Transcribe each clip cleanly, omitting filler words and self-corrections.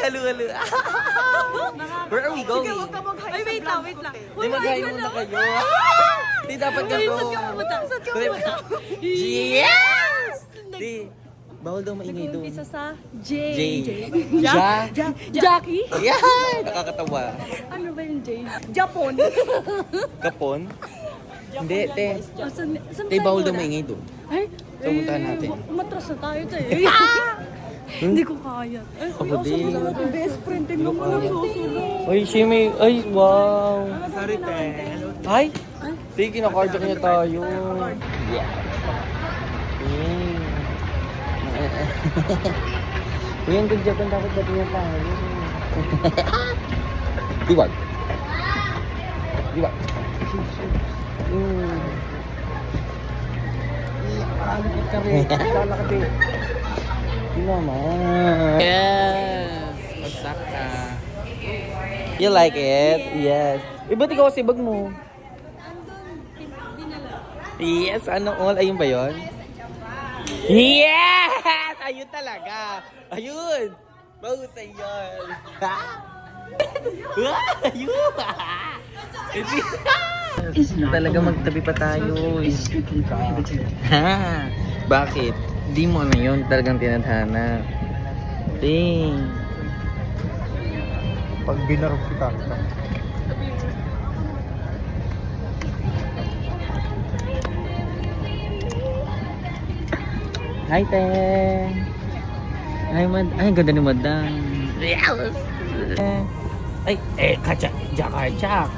halo. Where are we going? Sige, huwag ka mag-hi Ay, sa wait vlog lang. ko, te. Di mag-hi muna kayo. Di dapat Ay, ganito. saan ka pumunta? Saan ka Di- pumunta? Yes! Di, bawal daw maingay doon. Nag-umpisa sa J. Jackie? Yan! Nakakatawa. Ano ba yung J? Japon. Kapon? Hindi, te. Oh, saan Te, tayo bawal daw muna? maingay doon. Ay, So, puntahan natin. Matras na tayo to eh. Hindi ko kaya. Ay, Ako din. Best friend din naman ang susunod. Ay, Shimmy. Ay, wow. Sorry, te. Ay! Te, kinakardiak niya tayo. Yeah. Uy, ang ganda kung dapat dati niya tayo. Diwag. Diwag. Palakit ka rin. Palakit ka. Di naman. Yes! Masak ka. You like it? Yes. Ba't ikaw kasi bag mo? Yes, ano all? Ayun ba yun? Yes! Ayun talaga. Ayun. Mahusay yun. Ayun. Talaga magtabi pa tayo. Ha? Bakit? Di mo ano yun talagang tinadhana. Ding. Pag binarap kita. Hi, te. Hi, ay, ganda ni madam. Yes. Ay, kacha, jak.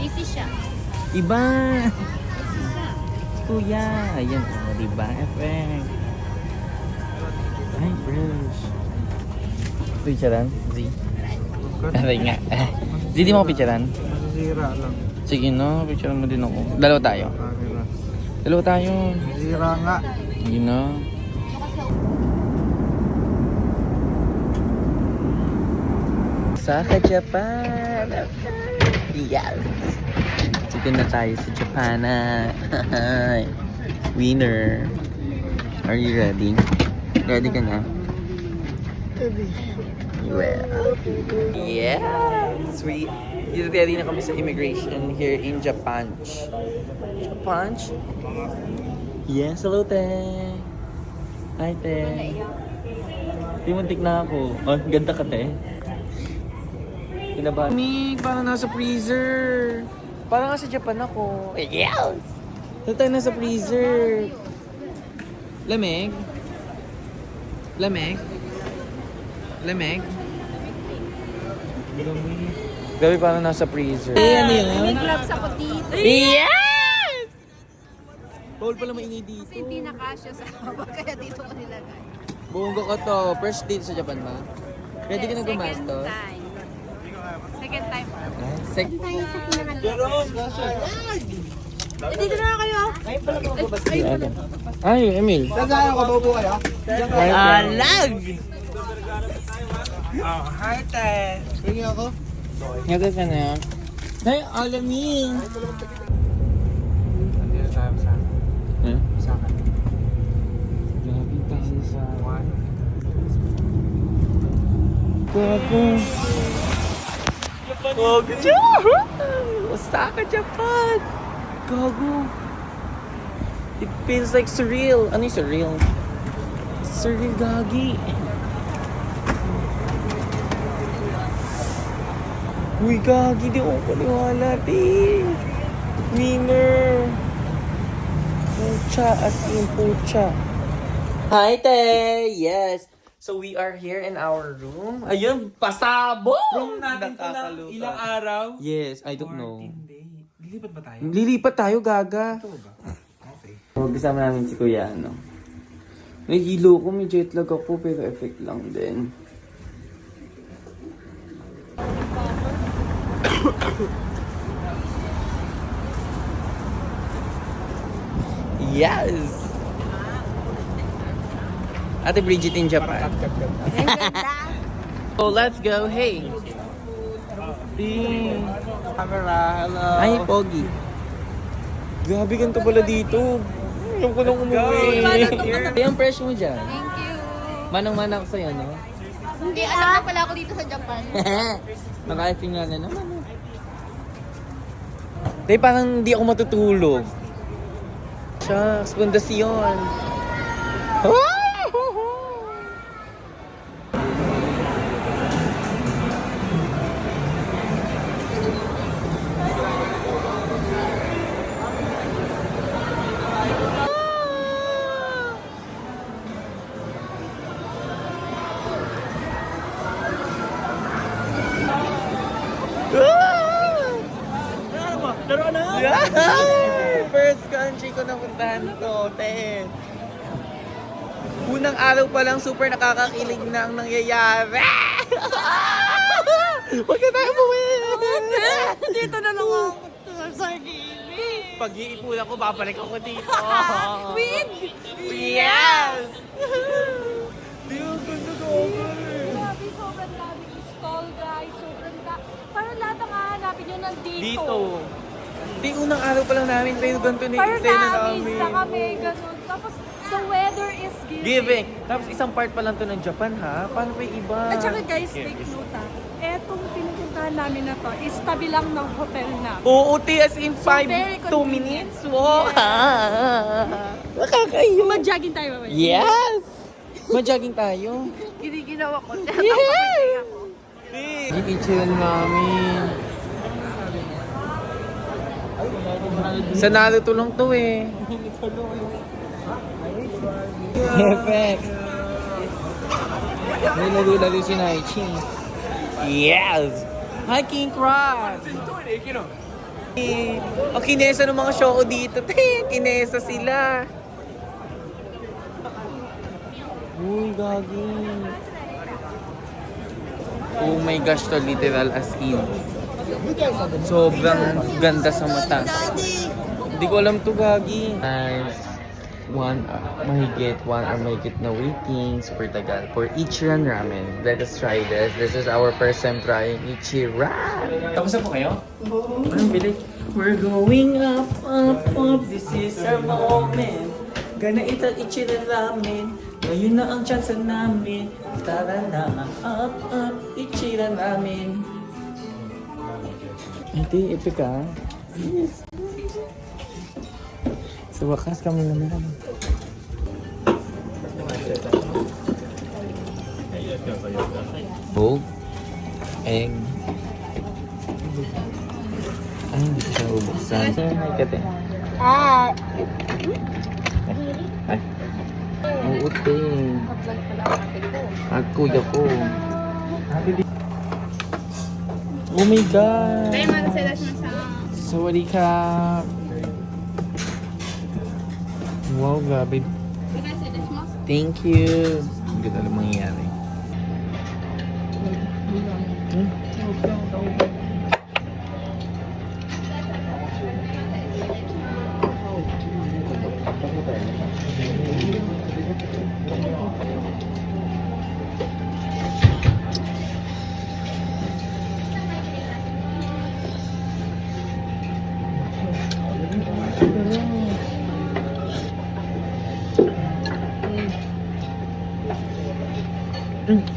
Busy siya. Iba. Si Kuya. Ayan, oh, diba? Effect. Ay, Bruce. Picturean? Z. Aray nga. Z, di mo picturean? Masisira lang. Sige no, picturean mo din ako. Dalawa tayo. Camera. Dalawa tayo. Masisira nga. Sige no. Osaka, Japan. Yes. Dito na tayo sa Japan. Winner. Are you ready? Ready ka na? Well. Yes. Dito ready na kami sa immigration here in Japan. Japan? Yes, hello, te. Hi, te. Timuntik na ako. Oh, ganda ka, te. Kinabahan. Mig, parang nasa freezer. Parang nasa Japan ako. Yes! Ito tayo nasa freezer. Lamig? Lamig? Lamig? Grabe, parang nasa freezer. Ano yun? May gloves ako dito. Yes! Bawal pala maingay dito. Kasi hindi nakasya sa haba, kaya dito ko nilagay. Bongga ka to. First date sa Japan ba? Pwede ka na gumastos? Second time. Second Tayo sa pinangalan. Dito na kayo. Ay, Emil. Saan ko bobo kayo? Alag! Oh, hi, te. Tingin ako. Ngaga ka na. Ay, alamin! Nandito tayo sa Eh? sa akin. Grabe tayo sa... One. Gago. Gago. Osaka, Japan! Gago. It feels like surreal. Ano yung surreal? Surreal, gagi. Uy, gagi. Di ako paniwala, di. Winner. Pucha, as in pucha. Hi, te! Yes. So we are here in our room. Ayun, pasabog! Room natin to ng ilang araw. Yes, I don't know. 14 days. Lilipat ba tayo? Lilipat tayo, gaga. Ito ba? Okay. Kasama namin si Kuya, ano. Nahihilo ko, may jet lag ako, pero effect lang din. Yes! Ate Bridget in Japan. So let's go, hey! Ding! Camera, hello. Ay, Pogi. Grabe, ganito pala dito. Yung ko nang umuwi. Ay, ang fresh mo dyan. Thank you. Manang-mana ko sa'yo, no? Hindi, alam na pala ako dito sa Japan. Nakatingnan na naman. Tay, parang hindi ako matutulog. Shucks, pundasyon. Laro na! First country ko napuntahan to, te. Unang araw pa lang, super nakakakilig na ang nangyayari. Huwag na tayo umuwi. Dito na lang ako sa sardinis. Pag-iipon ako, babalik ako dito. Wig! Yes! Di ko gusto ko. Grabe, sobrang daming stall, guys. Sobrang parang lahat ang hahanapin nyo nandito. Dito. Di unang araw pa lang namin, pero ganito na yung Parang eksena na-amaze namin. na kami, ganun. Tapos, the weather is giving. Giving. Tapos isang part pa lang to ng Japan, ha? Paano pa yung iba? At saka guys, take note ha. Etong pinupuntahan namin na to is tabi lang ng hotel na. Oo, te, as in 2 very convenient. minutes. Wow! Nakakayo. Mag-jogging tayo mamaya. Yes! Mag-jogging tayo. Giniginawa ko. Yes! Ikichill namin. Sa Naruto lang to eh. Perfect. May lalo-lalo si Naichi. Yes! Hi, King Cross! Ang kinesa ng mga show dito. Kinesa sila. Uy, gagi. Oh my gosh, to literal as in. Sobrang ganda sa mata. Hindi ko alam to, gagi. Nice. Mahigit 1 hour mahigit na waiting. Super tagal. For Ichiran Ramen. Let us try this. This is our first time trying Ichiran. Tapos na po kayo? Anong bilis? We're going up, up, up. This is our moment. Gana ita Ichiran Ramen. Ngayon na ang chance namin. Tara na, up, up, Ichiran Ramen. Hindi, epic ah. Yes. Sa wakas kami naman. Bog, egg. Ay, hindi ko siya ubuksan. Hi, kate. Ah, Ay. Uuti. At kuya ko. Oh my God! Sorry ka. Wow, grabe. Thank you. Hindi ko alam mangyayari.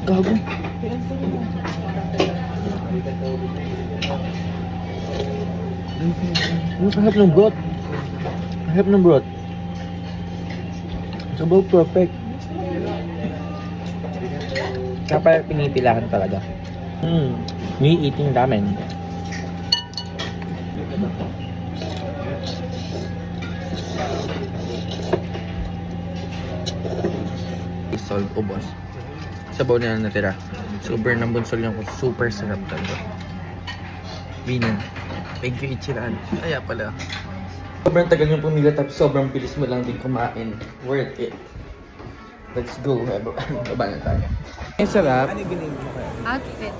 Gago. Kahap ng broth. Kahap ng broth. It's about perfect. Kaya pinipilahan talaga. Me eating ramen. Solve ubos. Sabaw na lang natira. Super nambonsol yung super sarap talaga. Binan. Thank you, Ichiran. Kaya pala. Sobrang tagal yung pumila tapos sobrang bilis mo lang din kumain. Worth it. Let's go. Baba na tayo. Ay, sarap. outfit.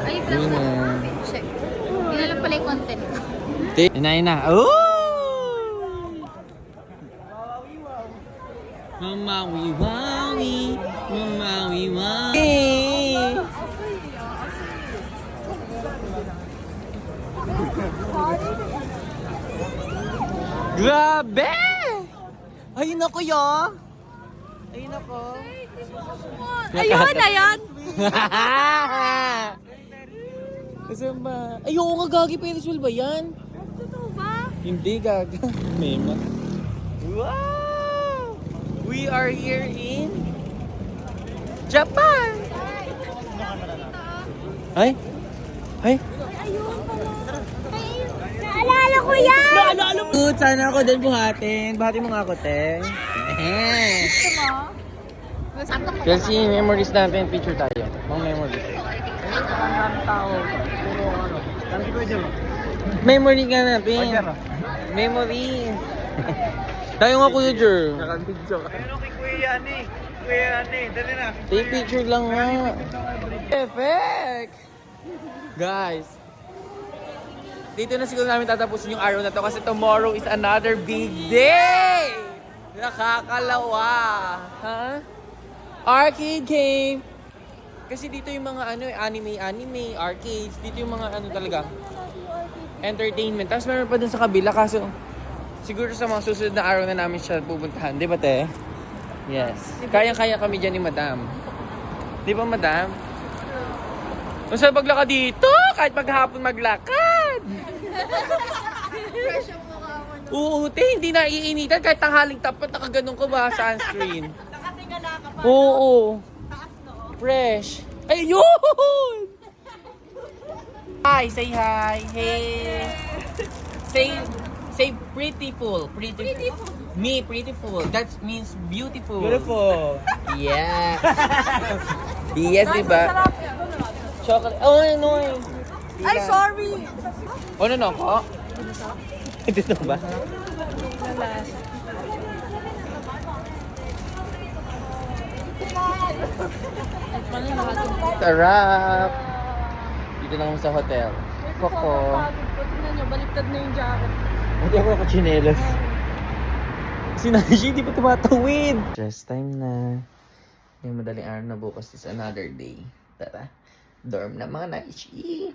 Ay, lang na outfit. Check. Yun na lang pala yung content. Yun na. Oh! Mamawi wawi, mamawi wawi. Grabe! Ayun ako yo. Ayun ako. Ayun, ayan. Kasi ba? Ay, oo nga, gagi. Ferris wheel ba yan? Totoo ba? Hindi, gaga. Mema. Wow! We are here in Japan! Ay? Ay? Ayun pala. Naalala ko yan! Naalala mo! Good, sana ako din buhatin. Buhatin mo nga ako, te. Gusto mo? Kasi memories natin, picture tayo. Mga memories. Ano si Kuya Jero? Memory nga natin. Memories. Tayo nga, Kuya Jer. Nakabidyo ka. Ayun kay Kuya Yani. Kuya Yani, dali na. Take picture lang nga. Perfect! Guys, dito na siguro namin tatapusin yung araw na to kasi tomorrow is another big day! Nakakalawa! Ha? Arcade game! Kasi dito yung mga anime, arcades, dito yung mga talaga, entertainment. Tapos meron pa dun sa kabila kaso siguro sa mga susunod na araw na namin siya pupuntahan. Di ba, te? Yes. Kayang-kaya kami dyan ni Madam. Di ba, Madam? Kung saan maglakad dito, kahit maghapon maglakad. Oo, te, hindi na iinitan kahit tanghaling tapat nakaganon ko ba sa sunscreen. Nakatingala ka pa. Oo. Taas no? Fresh. Ayun! Hi, say hi. Hey. Say prettiful. Prettiful. Me, prettiful. That means beautiful. Beautiful. Yeah. Yes, diba? Chocolate. Oh, no. Ay, sorry! Oh, no, ko? Ito ba? Sarap! Dito na kami sa hotel. Koko. Tingnan nyo, baliktad na yung jacket. Hindi ako nakachinelas. Si Nashi, hindi pa tumatawid. Just time na. Yung madaling araw na bukas is another day. Tara. Dorm na mga Nashi.